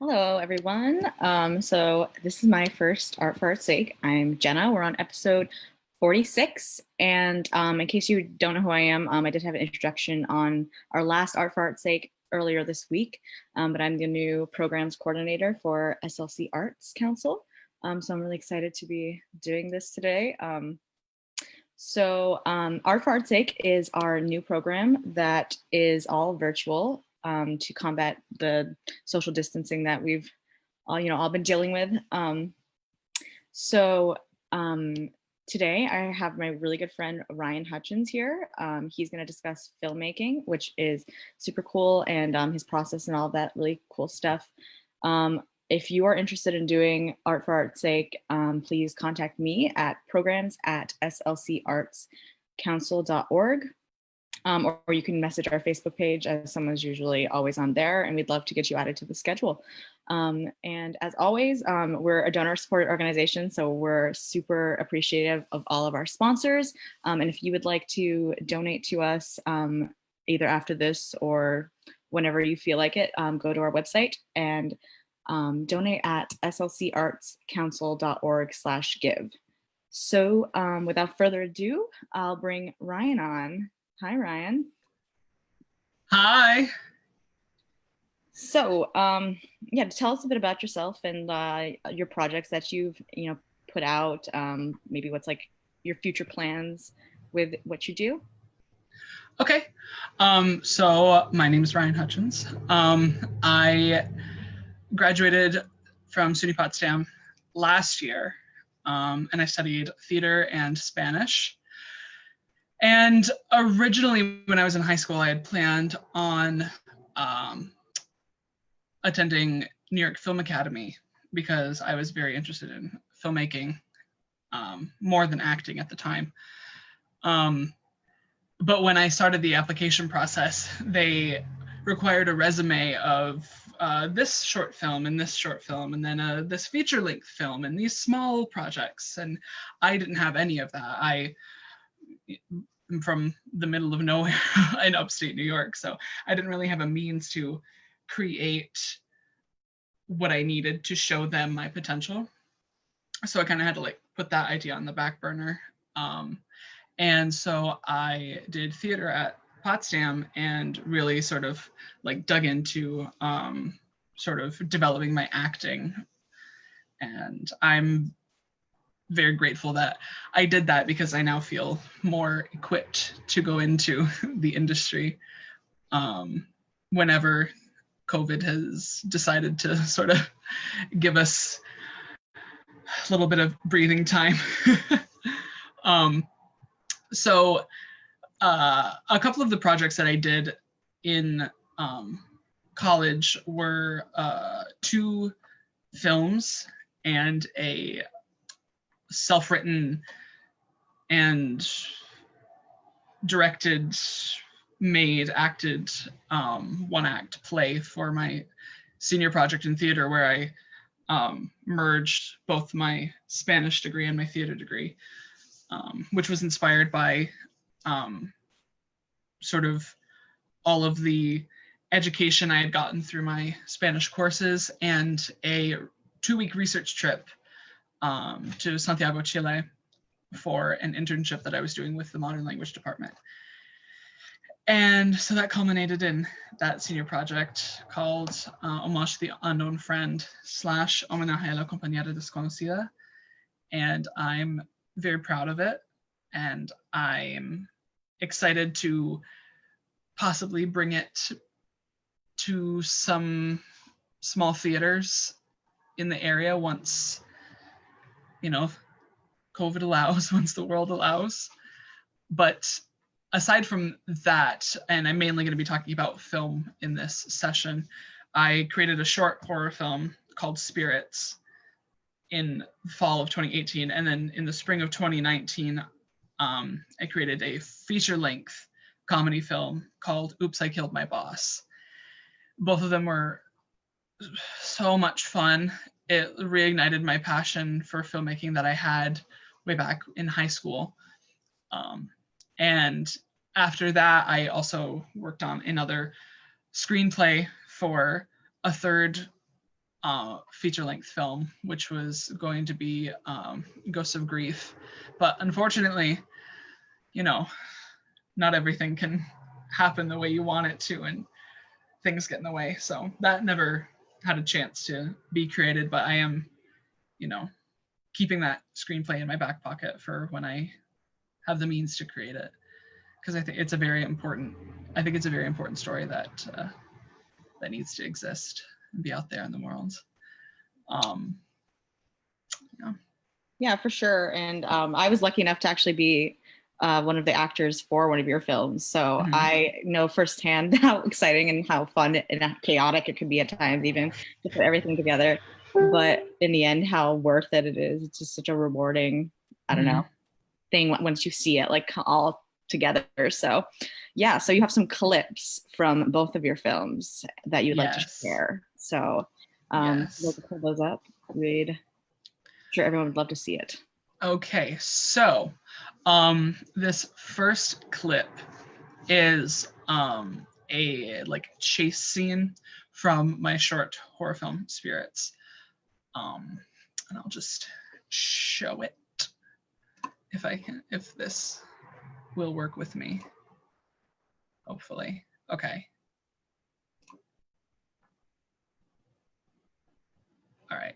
Hello, everyone. So this is my first Art for Art's Sake. I'm Jenna. We're on episode 46. And in case you don't know who I am, I did have an introduction on our last Art for Art's Sake earlier this week, but I'm the new programs coordinator for SLC Arts Council. So I'm really excited to be doing this today. Art for Art's Sake is our new program that is all virtual to combat the social distancing that we've all been dealing with. So um, Today I have my really good friend Ryan Hutchins here. He's going to discuss filmmaking, which is super cool, and his process and all that really cool stuff. If you are interested in doing Art for Art's Sake, please contact me at programs@slcartscouncil.org. Or you can message our Facebook page, as someone's usually always on there, and we'd love to get you added to the schedule. And as always, we're a donor-supported organization, so we're super appreciative of all of our sponsors. And if you would like to donate to us, either after this or whenever you feel like it, go to our website and donate at slcartscouncil.org/give. So without further ado, I'll bring Ryan on. Hi, Ryan. Hi. So, yeah, tell us a bit about yourself and your projects that you've, put out. Maybe what's like your future plans with what you do. Okay. So my name is Ryan Hutchins. I graduated from SUNY Potsdam last year, and I studied theater and Spanish. And originally, when I was in high school, I had planned on attending New York Film Academy because I was very interested in filmmaking, more than acting at the time. But when I started the application process, they required a resume of this short film and this short film, and then this feature-length film and these small projects. And I didn't have any of that. I am from the middle of nowhere in upstate New York, so I didn't really have a means to create what I needed to show them my potential. So I kind of had to put that idea on the back burner. And so I did theater at Potsdam and really sort of dug into sort of developing my acting. And I'm very grateful that I did that because I now feel more equipped to go into the industry whenever COVID has decided to sort of give us a little bit of breathing time. So a couple of the projects that I did in college were 2 films and a self-written and directed, made, acted 1-act play for my senior project in theater, where I merged both my Spanish degree and my theater degree, which was inspired by sort of all of the education I had gotten through my Spanish courses and a 2-week research trip to Santiago, Chile for an internship that I was doing with the Modern Language Department. And so that culminated in that senior project called Homage the Unknown Friend / Homenaje a la Compañera Desconocida. And I'm very proud of it. And I'm excited to possibly bring it to some small theaters in the area once, COVID allows, once the world allows. But aside from that, and I'm mainly going to be talking about film in this session, I created a short horror film called Spirits in the fall of 2018. And then in the spring of 2019, I created a feature-length comedy film called Oops, I Killed My Boss. Both of them were so much fun. It reignited my passion for filmmaking that I had way back in high school. And after that, I also worked on another screenplay for a third feature-length film, which was going to be Ghosts of Grief. But unfortunately, you know, not everything can happen the way you want it to, and things get in the way. So that never had a chance to be created, but I am, you know, keeping that screenplay in my back pocket for when I have the means to create it. Because I think it's a very important story that that needs to exist and be out there in the world. Yeah. Yeah, for sure. And I was lucky enough to actually be one of the actors for one of your films. So I know firsthand how exciting and how fun and chaotic it can be at times, even to put everything together. But in the end, how worth it is. It's just such a rewarding, I don't know, thing once you see it like all together. So yeah, so you have some clips from both of your films that you'd like to share. So we'll pull those up. I'm sure everyone would love to see it. Okay, so this first clip is a like chase scene from my short horror film Spirits. And I'll just show it if I can, if this will work with me. Hopefully. Okay. All right.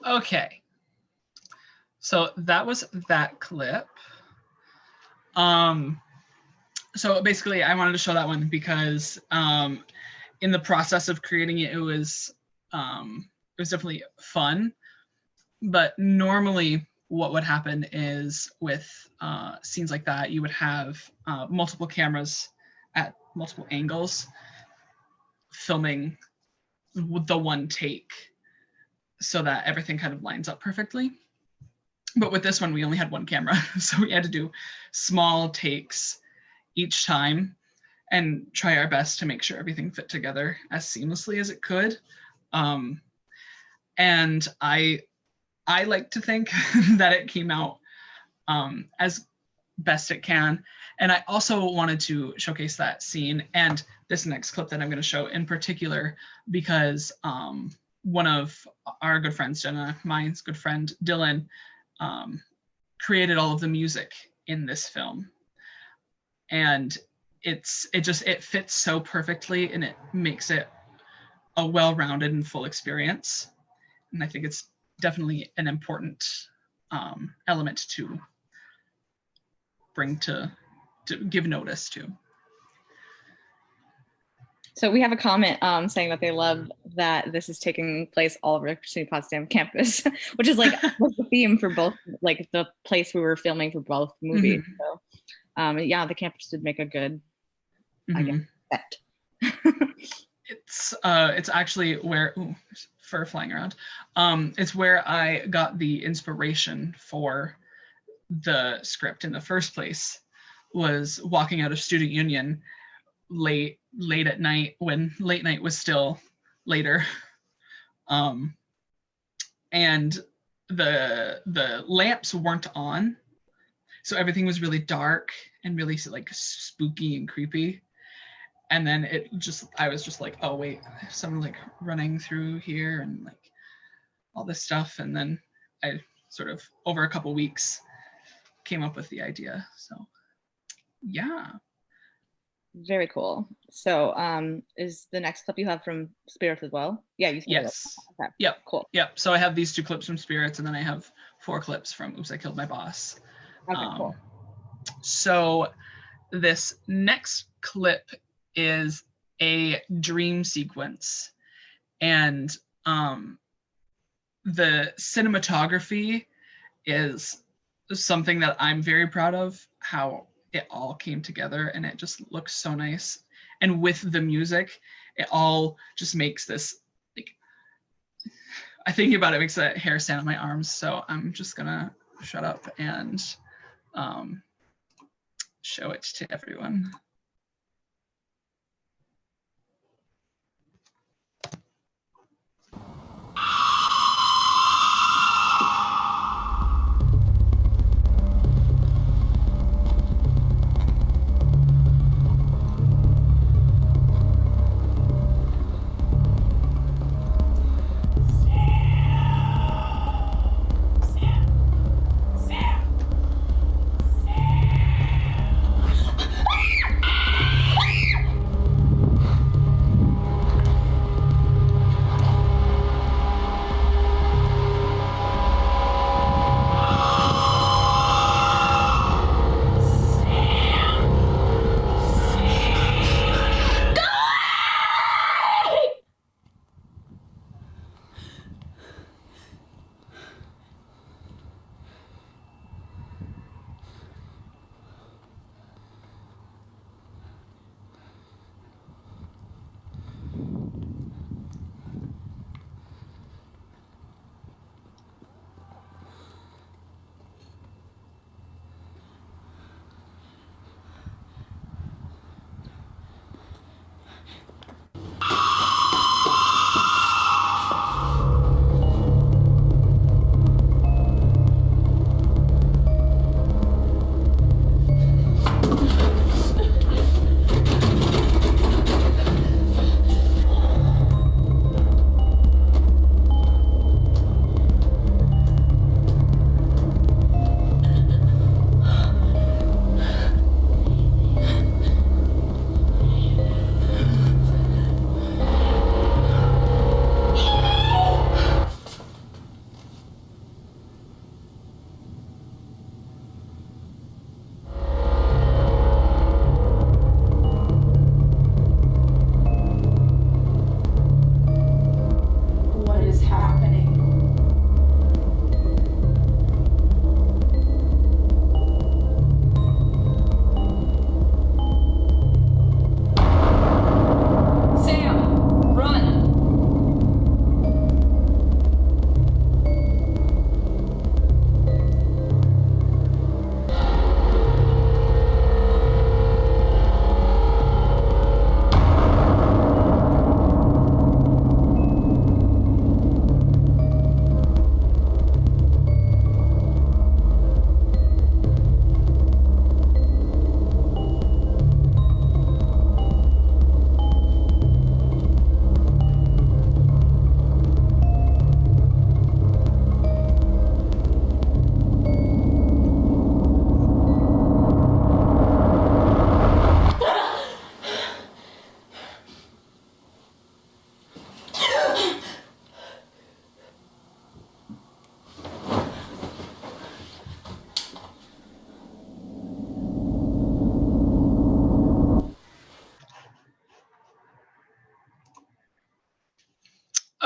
Okay, so that was that clip. So basically I wanted to show that one because in the process of creating it, it was definitely fun. But normally what would happen is with scenes like that, you would have multiple cameras at multiple angles filming the one take so that everything kind of lines up perfectly. But with this one, we only had one camera. So we had to do small takes each time and try our best to make sure everything fit together as seamlessly as it could. And I like to think that it came out as best it can. And I also wanted to showcase that scene and this next clip that I'm going to show in particular because one of our good friends, Jenna, mine's good friend, Dylan, created all of the music in this film. And it fits so perfectly and it makes it a well-rounded and full experience. And I think it's definitely an important element to bring to give notice to. So we have a comment saying that they love that this is taking place all over SUNY Potsdam campus, which is like the theme for both, like the place we were filming for both movies. So yeah, the campus did make a good, I guess, set. It's actually where fur flying around. It's where I got the inspiration for the script in the first place. Was walking out of Student Union late at night when late night was still later, and the lamps weren't on, so everything was really dark and really like spooky and creepy. And then I was just like, oh wait, someone like running through here and like all this stuff. And then I sort of over a couple weeks came up with the idea. So yeah. Very cool. So is the next clip you have from Spirits as well? Yeah, you said yes. Okay. Yep. Cool. Yep. So I have these 2 clips from Spirits, and then I have 4 clips from Oops, I Killed My Boss. Okay, cool. So this next clip is a dream sequence, and the cinematography is something that I'm very proud of, how it all came together, and it just looks so nice. And with the music, it all just makes this, like, I think about it makes the hair stand on my arms. So I'm just gonna shut up and show it to everyone.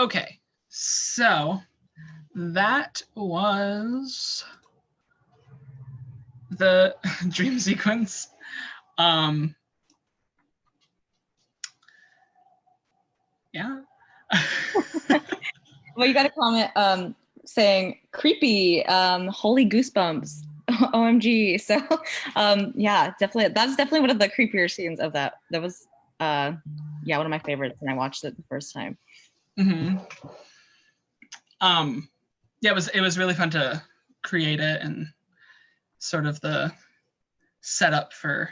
Okay, so that was the dream sequence. Yeah. Well, you got a comment saying creepy, holy goosebumps, OMG. So yeah, definitely. That's definitely one of the creepier scenes of that. That was yeah, one of my favorites when I watched it the first time. Mm-hmm. Yeah, it was really fun to create it and sort of the setup for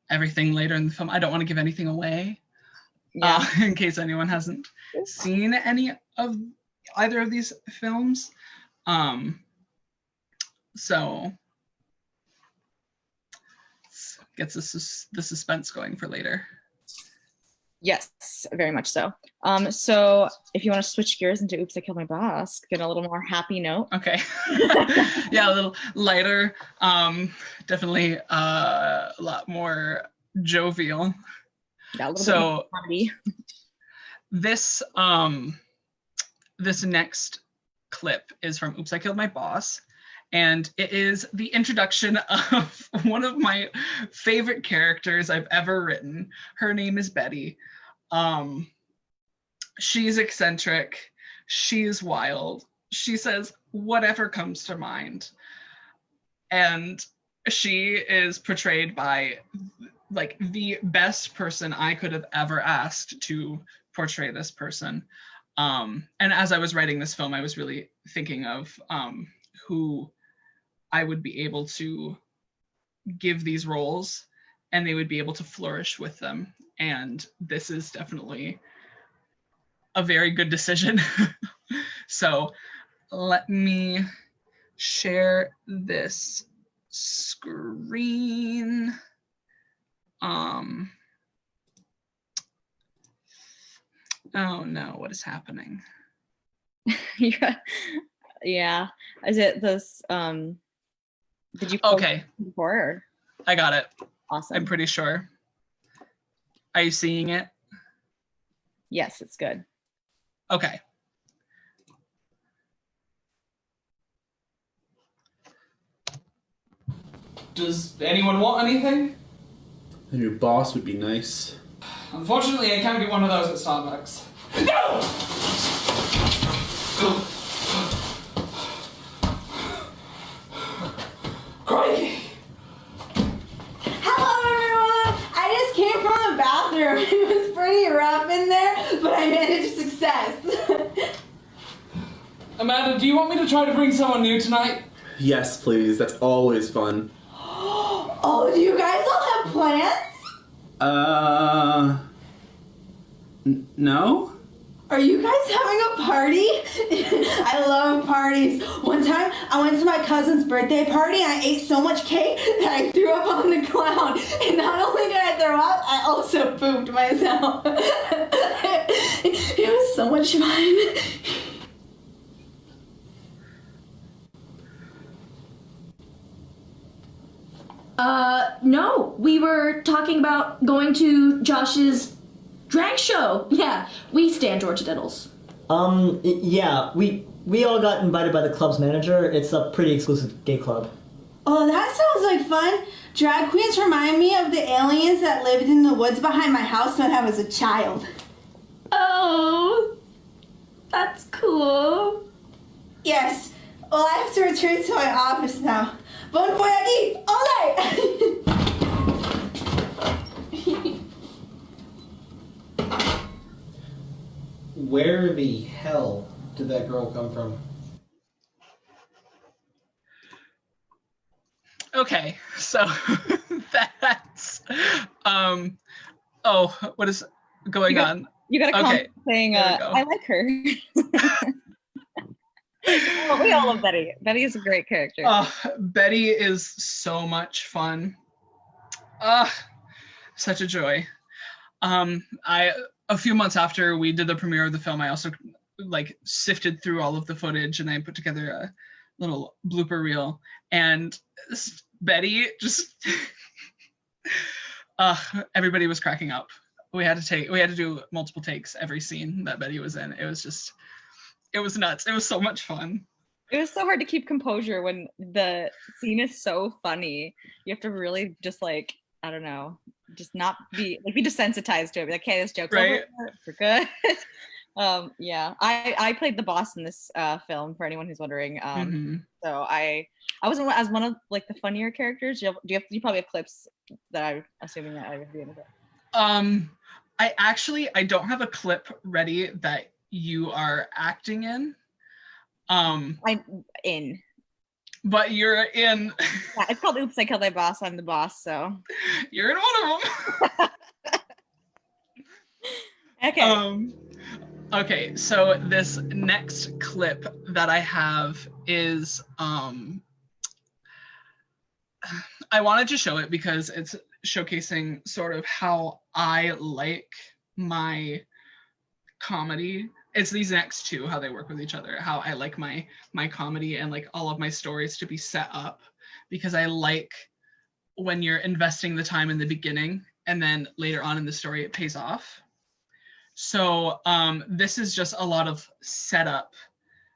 everything later in the film. I don't want to give anything away, Yeah. in case anyone hasn't seen either of these films. So gets the suspense going for later. Yes, very much so. So if you want to switch gears into Oops, I Killed My Boss, get a little more happy note. Okay. Yeah, a little lighter. Definitely a lot more jovial. Yeah, a little so bit more comedy. This next clip is from Oops, I Killed My Boss. And it is the introduction of one of my favorite characters I've ever written. Her name is Betty. She's eccentric. She's wild. She says whatever comes to mind. And she is portrayed by like the best person I could have ever asked to portray this person. And as I was writing this film, I was really thinking of who I would be able to give these roles and they would be able to flourish with them. And this is definitely a very good decision. So let me share this screen. Oh no, what is happening? Yeah. Is it this did you okay before or? I got it. Awesome. I'm pretty sure. Are you seeing it? Yes, it's good. Okay. Does anyone want anything? A new boss would be nice. Unfortunately, I can't get one of those at Starbucks. No! Crikey! Hello, everyone! I just came from the bathroom. It was pretty rough in there, but I managed success. Amanda, do you want me to try to bring someone new tonight? Yes, please. That's always fun. Oh, do you guys all have plans? No? Are you guys having a party? I love parties. One time, I went to my cousin's birthday party and I ate so much cake that I threw up on the ground. And not only did I throw up, I also pooped myself. It was so much fun. No, we were talking about going to Josh's drag show. Yeah, we stand George Diddles. Yeah, we all got invited by the club's manager. It's a pretty exclusive gay club. Oh, that sounds like fun. Drag queens remind me of the aliens that lived in the woods behind my house when I was a child. Oh, that's cool. Yes. Well, I have to return to my office now. Bon voyage! All night! Where the hell did that girl come from? Okay, so that's oh, what is going on? You got a comment saying I like her. Well, we all love Betty. Betty is a great character. Betty is so much fun. Such a joy. A few months after we did the premiere of the film, I also like sifted through all of the footage and I put together a little blooper reel. And Betty just everybody was cracking up. we had to do multiple takes every scene that Betty was in. It was nuts. It was so much fun. It was so hard to keep composure when the scene is so funny. You have to really just like, I don't know, just not be desensitized to it. Be like, hey, this joke's Right. over. We're good. Yeah, I played the boss in this film, for anyone who's wondering. So I wasn't as one of like the funnier characters. You probably have clips that I'm assuming that I would be in it. I don't have a clip ready that you are acting in. I'm in. But you're in. Yeah, it's called Oops, I Killed My Boss. I'm the boss, so. You're in one of them. Okay. Okay, so this next clip that I have is, I wanted to show it because it's showcasing sort of how I like my comedy. It's these next two, how they work with each other, how I like my comedy and like all of my stories to be set up, because I like when you're investing the time in the beginning and then later on in the story it pays off. So this is just a lot of setup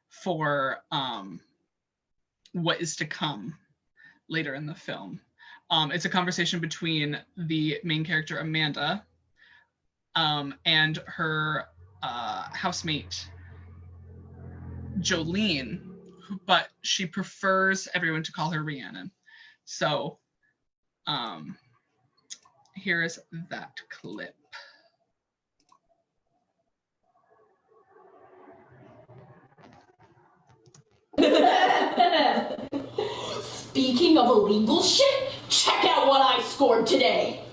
for what is to come later in the film. It's a conversation between the main character Amanda and her housemate Jolene, but she prefers everyone to call her Rhiannon. So here is that clip. Speaking of illegal shit, check out what I scored today.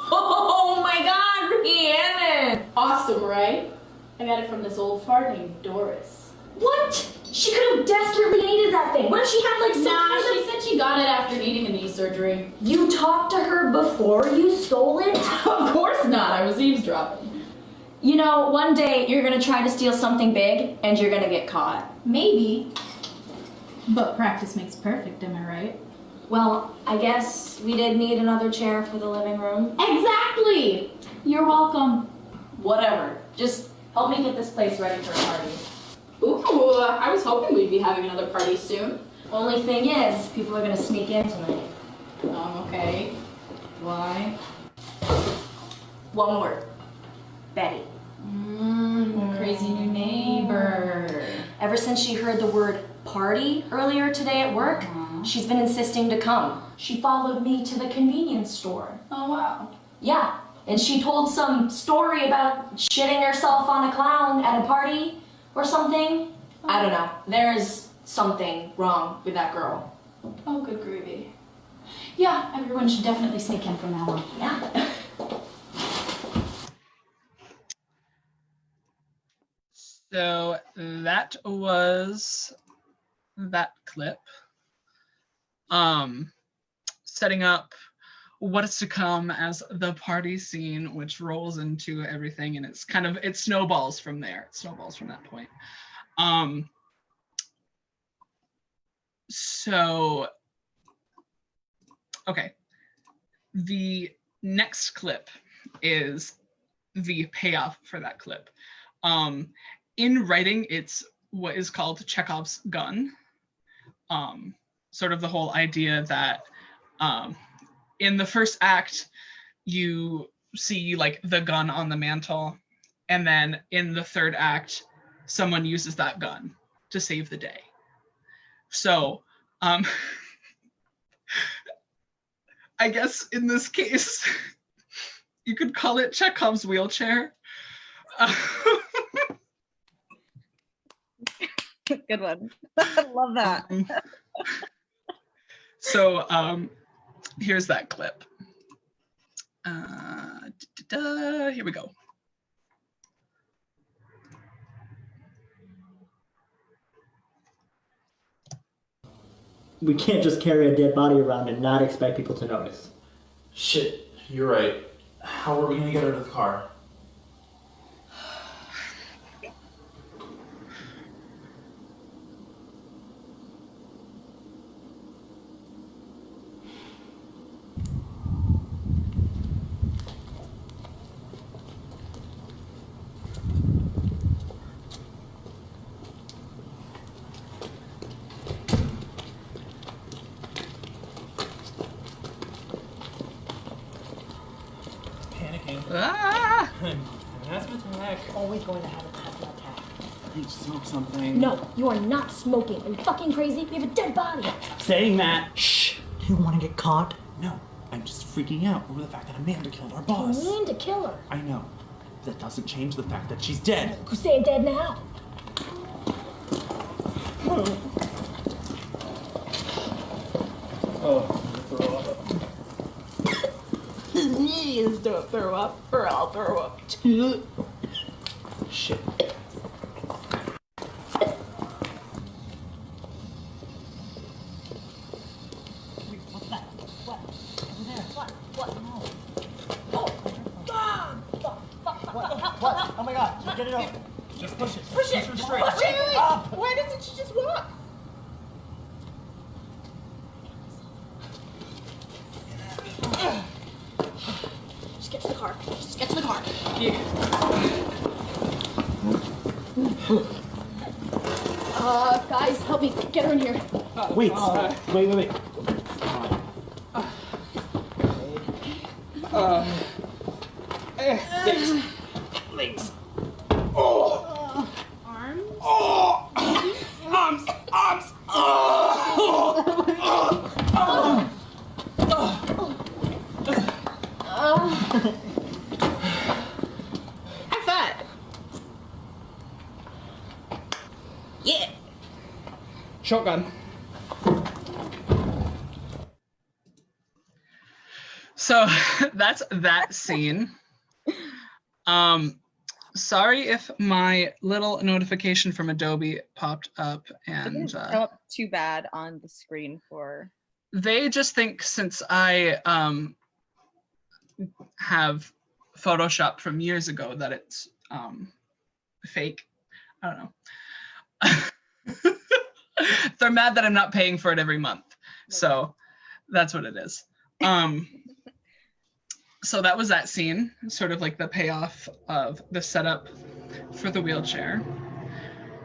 Oh my god, Rhiannon! Awesome, right? I got it from this old fart named Doris. What? She could have desperately needed that thing. What if she had like some Nah, she said she got it after needing a knee surgery. You talked to her before you stole it? Of course not, I was eavesdropping. You know, one day you're gonna try to steal something big and you're gonna get caught. Maybe. But practice makes perfect, am I right? Well, I guess we did need another chair for the living room. Exactly! You're welcome. Whatever. Just help me get this place ready for a party. Ooh, I was hoping we'd be having another party soon. Only thing is, people are gonna sneak in tonight. Okay. Why? One word. Betty. Crazy new neighbor. Ever since she heard the word party earlier today at work, she's been insisting to come. She followed me to the convenience store. Oh, wow. Yeah, and she told some story about shitting herself on a clown at a party or something. I don't know. There's something wrong with that girl. Oh, good gravy. Yeah, everyone should definitely sneak in from now on. Yeah. So that was that clip. Setting up what is to come as the party scene, which rolls into everything, and it snowballs from there. It snowballs from that point. So, okay. The next clip is the payoff for that clip. In writing, it's what is called Chekhov's gun. Sort of the whole idea that in the first act, you see like the gun on the mantle, and then in the third act, someone uses that gun to save the day. So, I guess in this case, you could call it Chekhov's wheelchair. Good one. I love that. So here's that clip. Here we go. We can't just carry a dead body around and not expect people to notice. Shit, you're right. How are we gonna get out of the car? Ah! Asthma attack. Always going to have an asthma attack. You smoke something. No, you are not smoking. Are you fucking crazy? We have a dead body. Saying that. Shh. Do you want to get caught? No. I'm just freaking out over the fact that Amanda killed our boss. Amanda killer. I know. That doesn't change the fact that she's dead. Who's saying dead now? Please don't throw up, or I'll throw up too. Shit. What's that? What? Over there. What? No. What? Oh my god, just get it over. Just push it. Push it straight. Wait. Why doesn't she just walk? Just get to the car. Just get to the car. Guys, help me. Get her in here. Wait. Wait. Legs. Arms? Arms. High five. Yeah. Shotgun. So that's that scene. Sorry if my little notification from Adobe popped up It and didn't show up too bad on the screen for. they just think since I have Photoshop from years ago that it's fake. I don't know. They're mad that I'm not paying for it every month. So that's what it is. So that was that scene, sort of like the payoff of the setup for the wheelchair.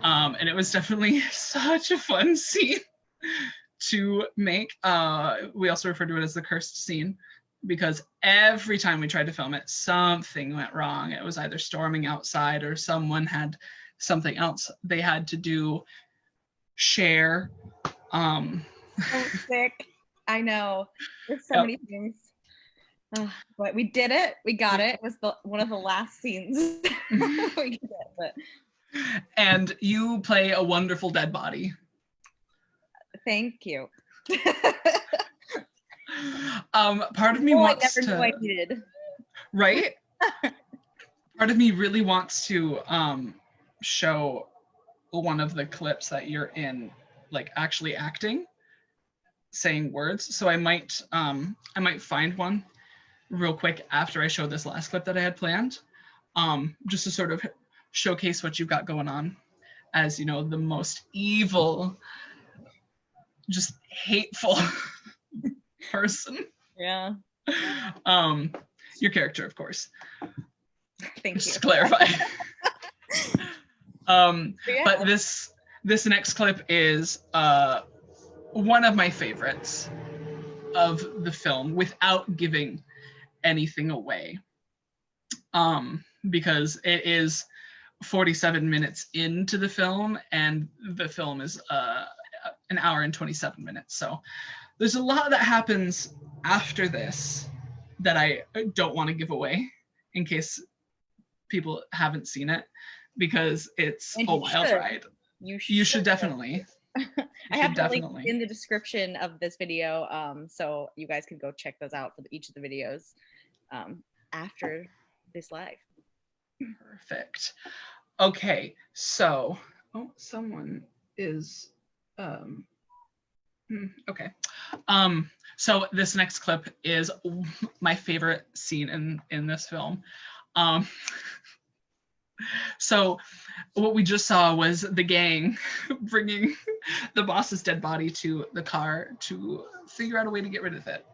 And it was definitely such a fun scene to make. We also refer to it as the cursed scene because every time we tried to film it, something went wrong. It was either storming outside or someone had something else they had to do, share. Oh, sick. I know. There's so many things. But we did it. We got it. It was one of the last scenes we did it, but. And you play a wonderful dead body. Thank you. Part of me wants I never knew I to, needed. right? Part of me really wants to show one of the clips that you're in, like actually acting, saying words. So I might find one real quick after I show this last clip that I had planned, just to sort of showcase what you've got going on as, you know, the most evil, just hateful person. Yeah. Your character, of course. Thank Just you. to clarify. Yeah. But this next clip is one of my favorites of the film without giving anything away, because it is 47 minutes into the film and the film is an hour and 27 minutes. So there's a lot that happens after this that I don't want to give away in case people haven't seen it, because it's a wild ride. You should definitely. I have the link in the description of this video, so you guys can go check those out for each of the videos after this live. Perfect. Okay, so someone is okay. So this next clip is my favorite scene in this film. So what we just saw was the gang bringing the boss's dead body to the car to figure out a way to get rid of it.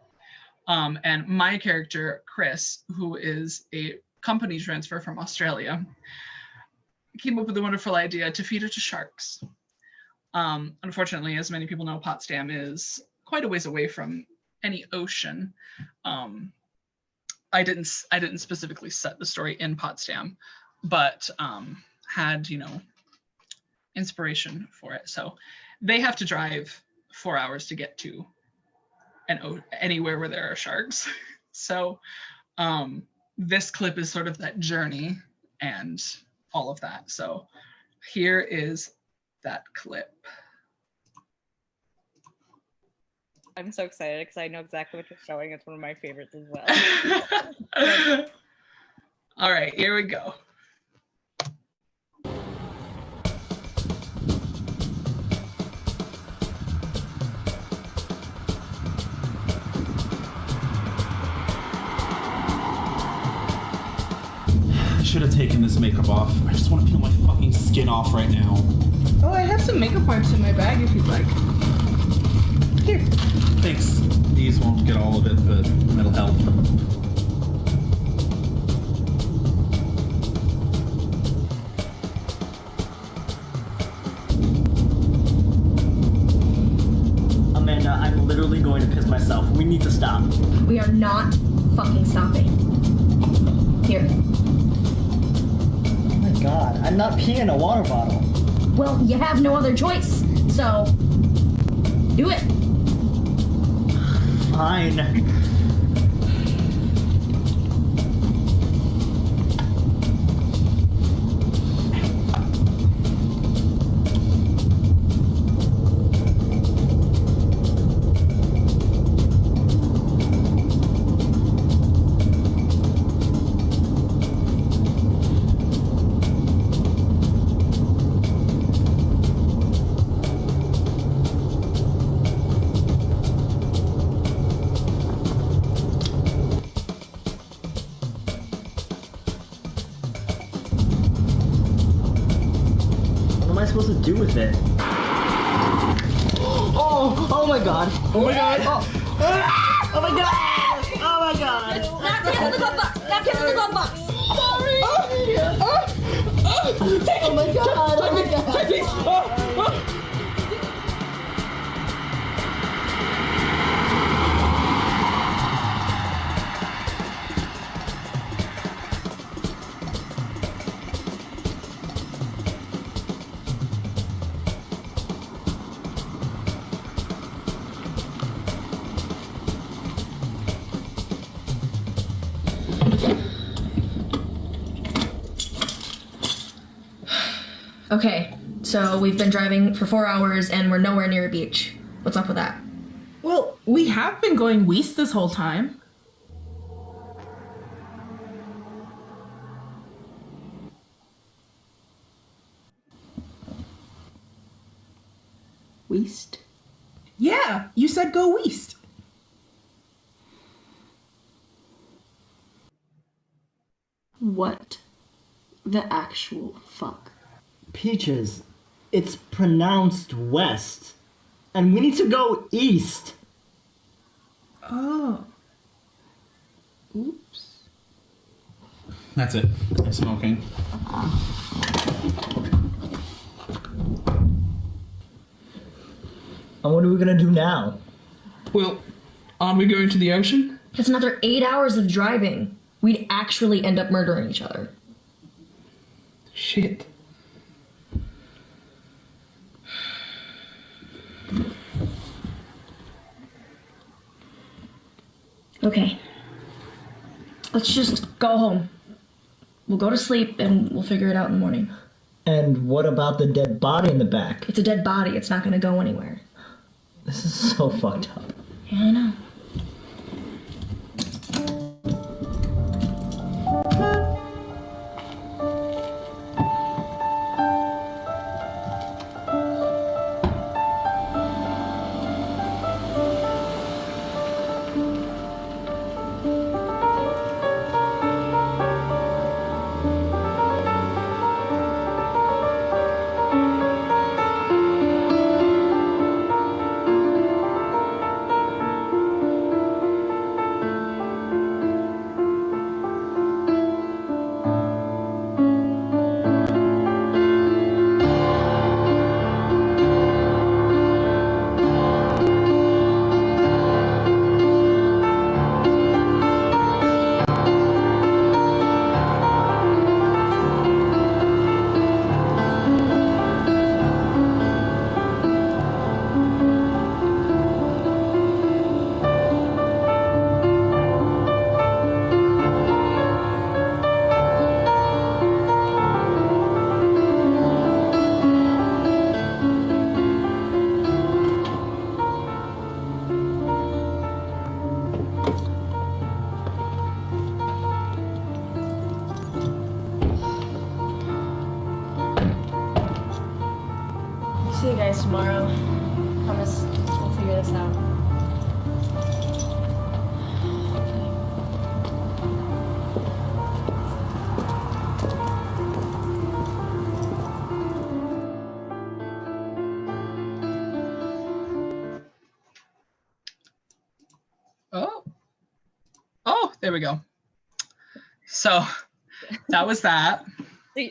And my character, Chris, who is a company transfer from Australia, came up with a wonderful idea to feed her to sharks. Unfortunately, as many people know, Potsdam is quite a ways away from any ocean. I didn't specifically set the story in Potsdam, but had, you know, inspiration for it. So they have to drive 4 hours to get to anywhere where there are sharks. So this clip is sort of that journey and all of that. So here is that clip. I'm so excited because I know exactly what you're showing. It's one of my favorites as well. All right, here we go. I should have taken this makeup off. I just want to peel my fucking skin off right now. Oh, I have some makeup wipes in my bag if you'd like. Here. Thanks. These won't get all of it, but it'll help. Amanda, I'm literally going to piss myself. We need to stop. We are not fucking stopping. Here. Oh my god, I'm not peeing in a water bottle. Well, you have no other choice, so do it. Fine. Supposed to do with it? Oh my god. Oh my god. Oh my god. Oh my god. Not get in the glove box. Not get in the glove box. Sorry. Oh my god. Oh my god. Okay, so we've been driving for 4 hours and we're nowhere near a beach. What's up with that? Well, we have been going west this whole time. West? Yeah, you said go west. What the actual fuck? Peaches, it's pronounced west. And we need to go east. Oh. Oops. That's it. I'm smoking. And what are we gonna do now? Well, aren't we going to the ocean? That's another 8 hours of driving. We'd actually end up murdering each other. Shit. Okay. Let's just go home. We'll go to sleep and we'll figure it out in the morning. And what about the dead body in the back? It's a dead body. It's not gonna go anywhere. This is so fucked up. Yeah, I know. there we go. So that was that.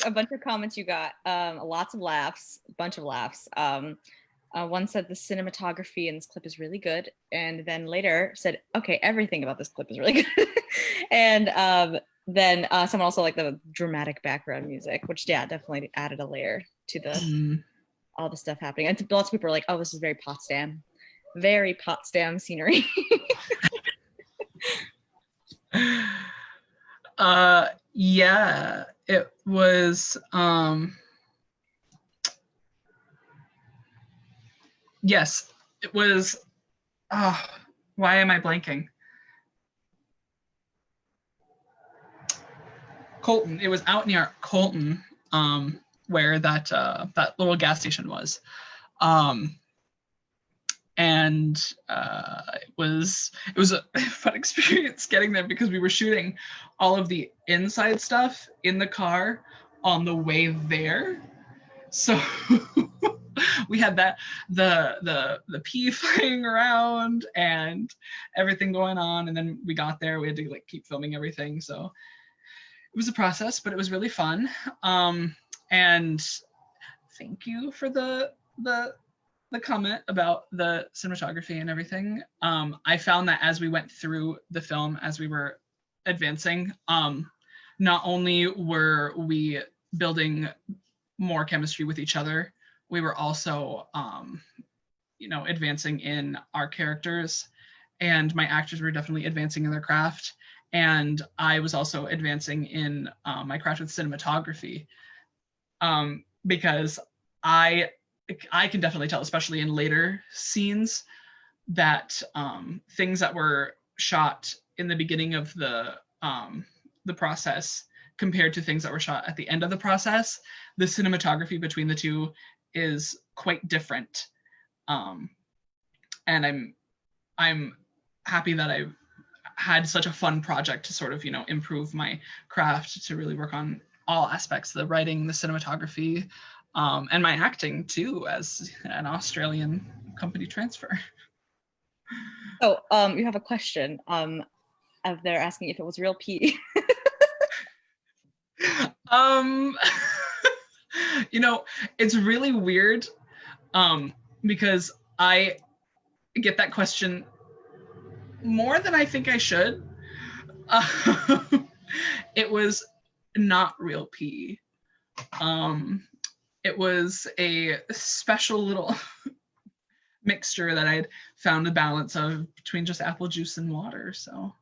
A bunch of comments you got, lots of laughs, a bunch of laughs. One said the cinematography in this clip is really good, and then later said, okay, everything about this clip is really good. And then someone also liked the dramatic background music, which definitely added a layer to the all the stuff happening. And lots of people are like, oh, this is very Potsdam scenery. Yeah, it was yes, it was why am I blanking? Colton. It was out near Colton, where that little gas station was. And it was a fun experience getting there because we were shooting all of the inside stuff in the car on the way there. So we had the pee flying around and everything going on, and then we got there. We had to like keep filming everything. So it was a process, but it was really fun. And thank you for the comment about the cinematography and everything. I found that as we went through the film, as we were advancing, not only were we building more chemistry with each other, we were also, advancing in our characters, and my actors were definitely advancing in their craft. And I was also advancing in my craft with cinematography, because I can definitely tell, especially in later scenes, that things that were shot in the beginning of the process compared to things that were shot at the end of the process, the cinematography between the two is quite different. And I'm happy that I had such a fun project to sort of, improve my craft, to really work on all aspects, the writing, the cinematography, and my acting too, as an Australian company transfer. Oh, you have a question. They're asking if it was real pee. It's really weird, because I get that question more than I think I should. It was not real pee. It was a special little mixture that I'd found a balance of between just apple juice and water. So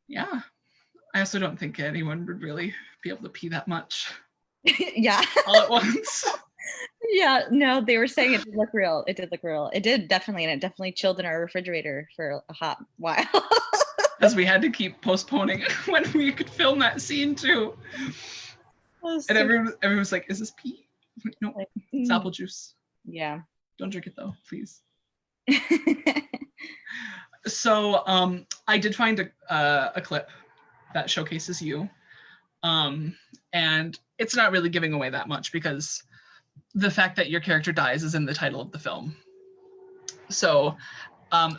yeah, I also don't think anyone would really be able to pee that much. Yeah. All at once. Yeah, no, they were saying it did look real. It did look real. It did definitely, and it definitely chilled in our refrigerator for a hot while. Because we had to keep postponing when we could film that scene too. And everyone was like, "Is this pee?" No, it's apple juice. Yeah. Don't drink it though, please. So I did find a clip that showcases you, and it's not really giving away that much because the fact that your character dies is in the title of the film. So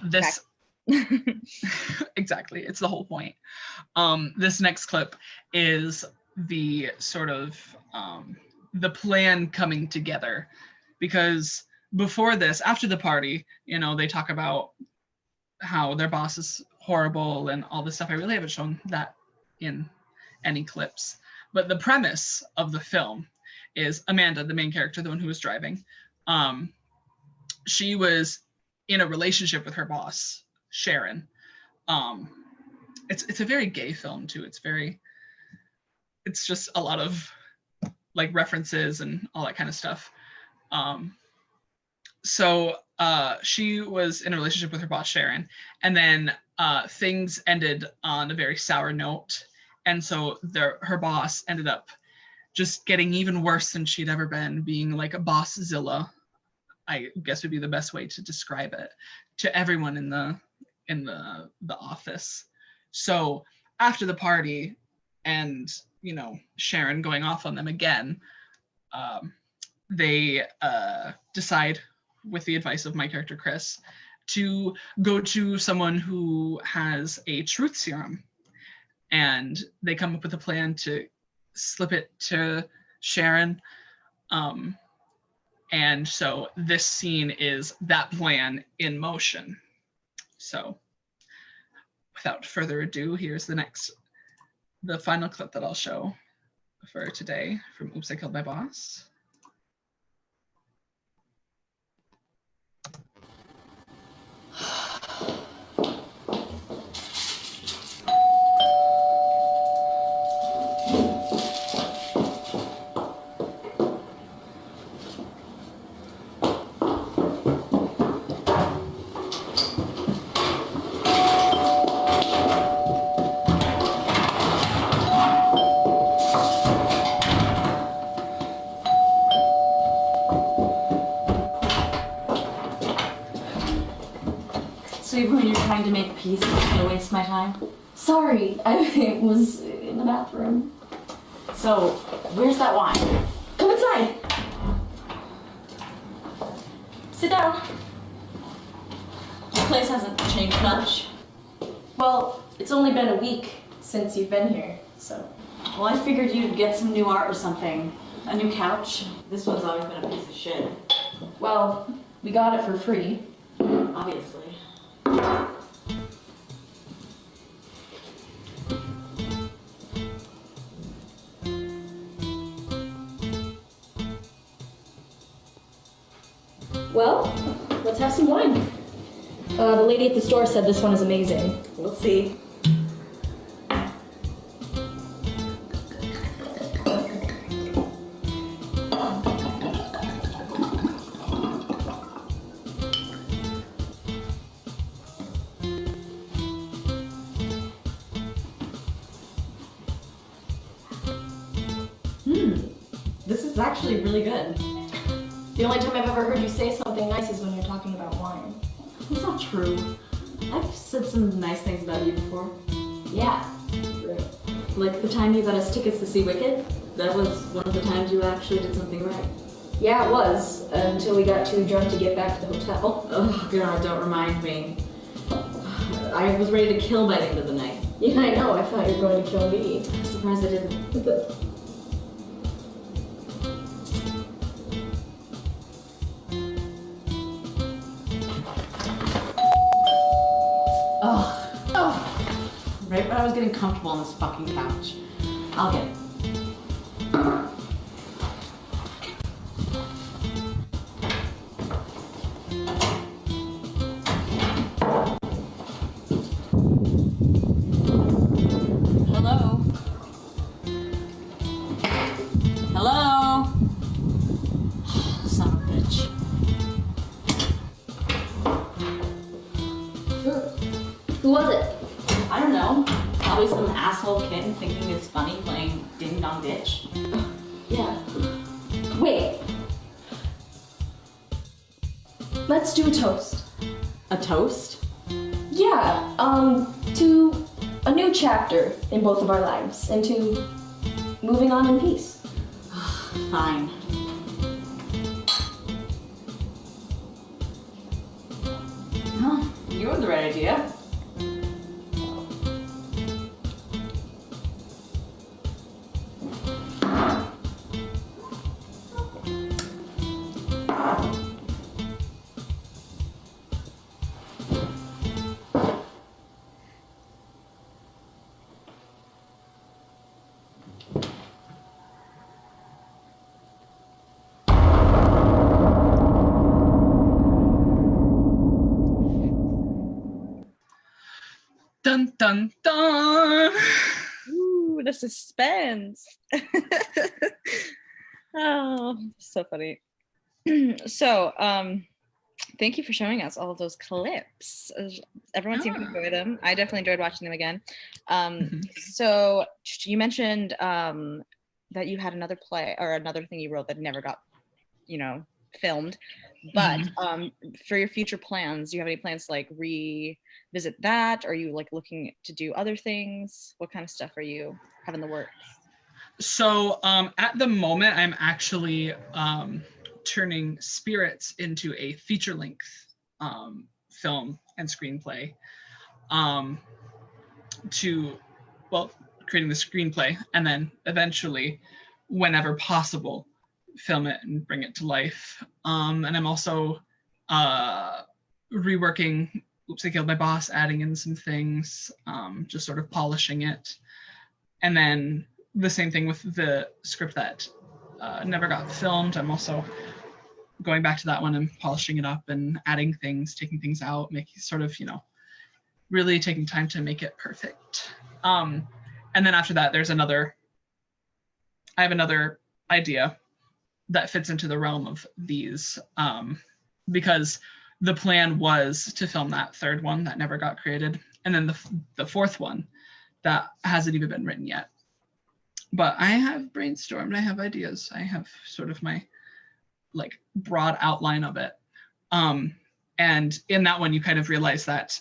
this exactly, it's the whole point. This next clip is the sort of the plan coming together, because before this, after the party, they talk about how their boss is horrible and all this stuff. I really haven't shown that in any clips, but the premise of the film is Amanda, the main character, the one who was driving. She was in a relationship with her boss, Sharon. It's a very gay film too. It's just a lot of like references and all that kind of stuff. So she was in a relationship with her boss, Sharon, and then things ended on a very sour note. And so her boss ended up just getting even worse than she'd ever been, being like a bosszilla, I guess would be the best way to describe it, to everyone in the office. So after the party and, Sharon going off on them again, they decide, with the advice of my character, Chris, to go to someone who has a truth serum, and they come up with a plan to slip it to Sharon. And so this scene is that plan in motion. So without further ado, here's the final clip that I'll show for today from Oops, I Killed My Boss. So when you're trying to make peace, I'm not gonna waste my time. Sorry, I was in the bathroom. So, where's that wine? Come inside. Sit down. The place hasn't changed much. Well, it's only been a week since you've been here, so. Well, I figured you'd get some new art or something. A new couch. This one's always been a piece of shit. Well, we got it for free. Obviously. Well, let's have some wine. The lady at the store said this one is amazing. We'll see. This is actually really good. The only time I've ever heard you say something nice is when you're talking about wine. That's not true. I've said some nice things about you before. Yeah. Like the time you got us tickets to see Wicked. That was one of the times you actually did something right. Yeah, it was, until we got too drunk to get back to the hotel. Oh god, don't remind me. I was ready to kill by the end of the night. Yeah, I know. I thought you were going to kill me. I'm surprised I didn't. Right when I was getting comfortable on this fucking couch. I'll get it. Hello? Hello? Son of a bitch. Who was it? I don't know. Probably some asshole kid thinking it's funny playing ding dong ditch. Yeah. Wait. Let's do a toast. A toast? Yeah, to a new chapter in both of our lives and to moving on in peace. Fine. Huh, you had the right idea. Dun dun dun. Ooh, the suspense. Oh, so funny. So, thank you for showing us all of those clips. Everyone seemed to enjoy them. I definitely enjoyed watching them again. So you mentioned that you had another play or another thing you wrote that never got, filmed. But for your future plans, do you have any plans to like revisit that? Are you like looking to do other things? What kind of stuff are you having the works? So at the moment, I'm actually turning Spirits into a feature-length film and screenplay to, well, creating the screenplay, and then eventually, whenever possible, film it and bring it to life. And I'm also reworking Oops, I Killed My Boss, adding in some things, just sort of polishing it. And then the same thing with the script that never got filmed. I'm also going back to that one and polishing it up and adding things, taking things out, making sort of, really taking time to make it perfect. And then after that, I have another idea that fits into the realm of these, because the plan was to film that third one that never got created, and then the fourth one that hasn't even been written yet. But I have brainstormed, I have ideas, I have sort of my like broad outline of it. And in that one, you kind of realize that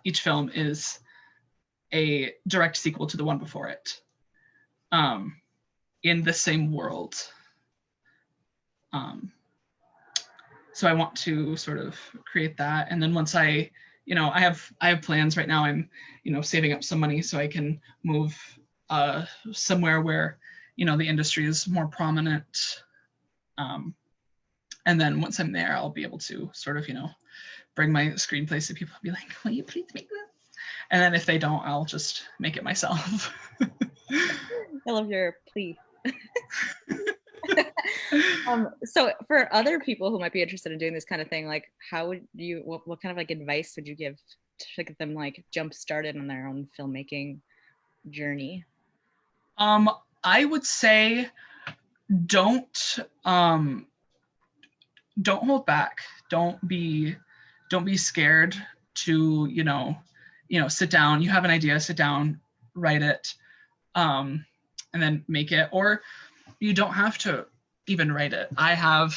each film is a direct sequel to the one before it, in the same world. So I want to sort of create that. And then once I have plans right now. I'm, saving up some money so I can move somewhere where, the industry is more prominent. And then once I'm there, I'll be able to sort of, bring my screenplays to people and be like, will you please make this? And then if they don't, I'll just make it myself. I love your plea. So for other people who might be interested in doing this kind of thing, like how would you, what kind of like advice would you give to get them like jump started on their own filmmaking journey? I would say don't hold back. Don't be scared to, sit down. You have an idea, sit down, write it, and then make it. Or you don't have to even write it. I have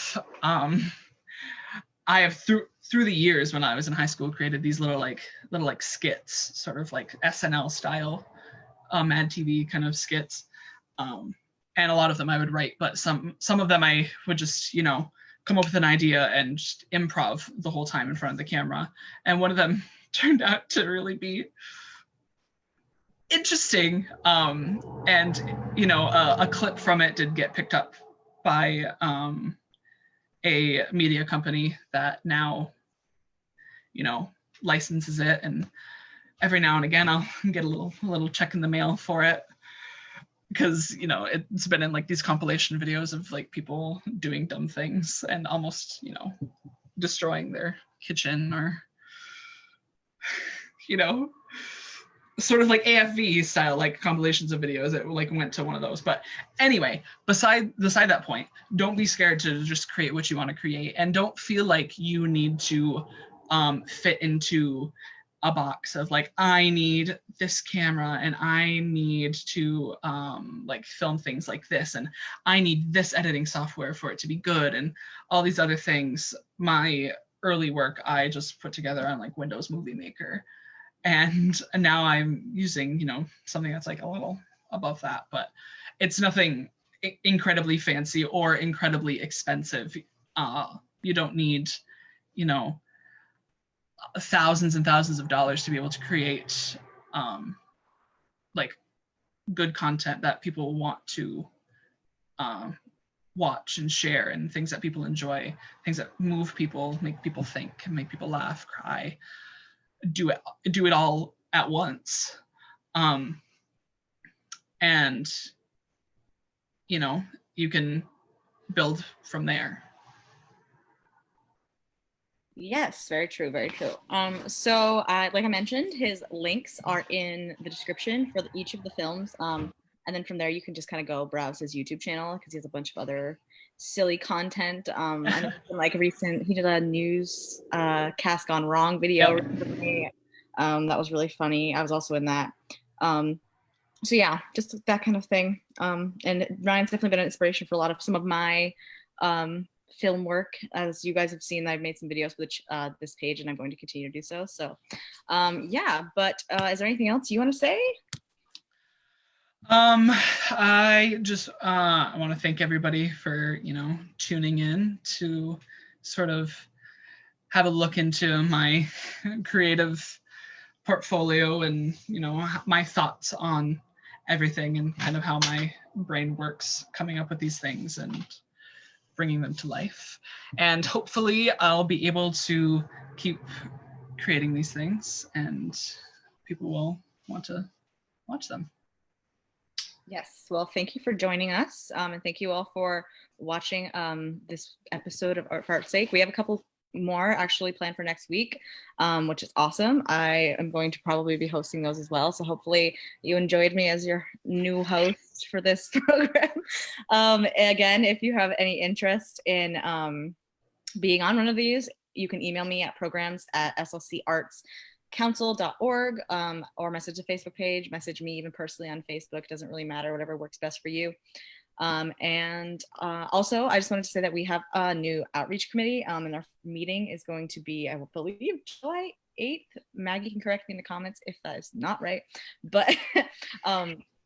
through the years when I was in high school created these little skits, sort of like SNL style, Mad TV kind of skits. And a lot of them I would write, but some of them I would just, come up with an idea and just improv the whole time in front of the camera. And one of them turned out to really be interesting. And, a clip from it did get picked up by a media company that now, licenses it. And every now and again, I'll get a little check in the mail for it. Because, it's been in like these compilation videos of like people doing dumb things and almost, destroying their kitchen or, sort of like AFV style, like compilations of videos that like went to one of those. But anyway, beside that point, don't be scared to just create what you want to create, and don't feel like you need to fit into a box of like, I need this camera and I need to like film things like this and I need this editing software for it to be good and all these other things. My early work I just put together on like Windows Movie Maker, and now I'm using something that's like a little above that, but it's nothing incredibly fancy or incredibly expensive. You don't need thousands and thousands of dollars to be able to create like good content that people want to watch and share, and things that people enjoy, things that move people, make people think, and make people laugh, cry, do it all at once. And you can build from there. Yes, very true, very true. So like I mentioned, his links are in the description for each of the films. And then from there, you can just kind of go browse his YouTube channel because he has a bunch of other silly content. I know he did a news cast gone wrong video recently. That was really funny. I was also in that. So yeah, just that kind of thing. And Ryan's definitely been an inspiration for some of my film work. As you guys have seen, I've made some videos for this page, and I'm going to continue to do so. So yeah, but is there anything else you want to say? I just I want to thank everybody for tuning in to sort of have a look into my creative portfolio and, you know, my thoughts on everything and kind of how my brain works coming up with these things and bringing them to life. And hopefully I'll be able to keep creating these things and people will want to watch them. Yes, well, thank you for joining us, and thank you all for watching this episode of Art for Art's Sake. We have a couple more actually planned for next week, which is awesome. I am going to probably be hosting those as well, so hopefully you enjoyed me as your new host for this program. Again, if you have any interest in being on one of these, you can email me at programs@slcartscouncil.org, or message the Facebook page, message me even personally on Facebook. Doesn't really matter, whatever works best for you. Also, I just wanted to say that we have a new outreach committee, and our meeting is going to be, I believe, July 8th. Maggie can correct me in the comments if that is not right, but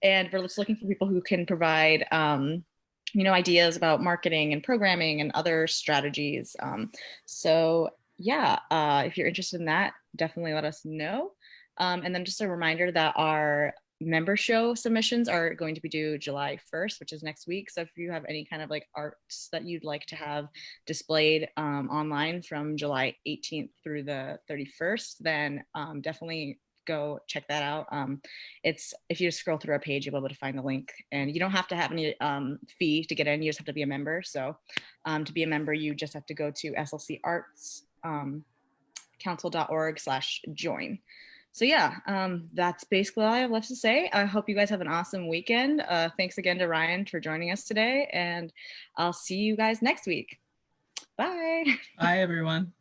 and we're just looking for people who can provide you know, ideas about marketing and programming and other strategies. So yeah, if you're interested in that, definitely let us know. And then just a reminder that our member show submissions are going to be due July 1st, which is next week. So if you have any kind of like arts that you'd like to have displayed online from July 18th through the 31st, then definitely go check that out. It's, if you just scroll through our page, you'll be able to find the link, and you don't have to have any fee to get in. You just have to be a member. So to be a member, you just have to go to slcartscouncil.org/join. So yeah, that's basically all I have left to say. I hope you guys have an awesome weekend. Thanks again to Ryan for joining us today, and I'll see you guys next week. Bye. Bye, everyone.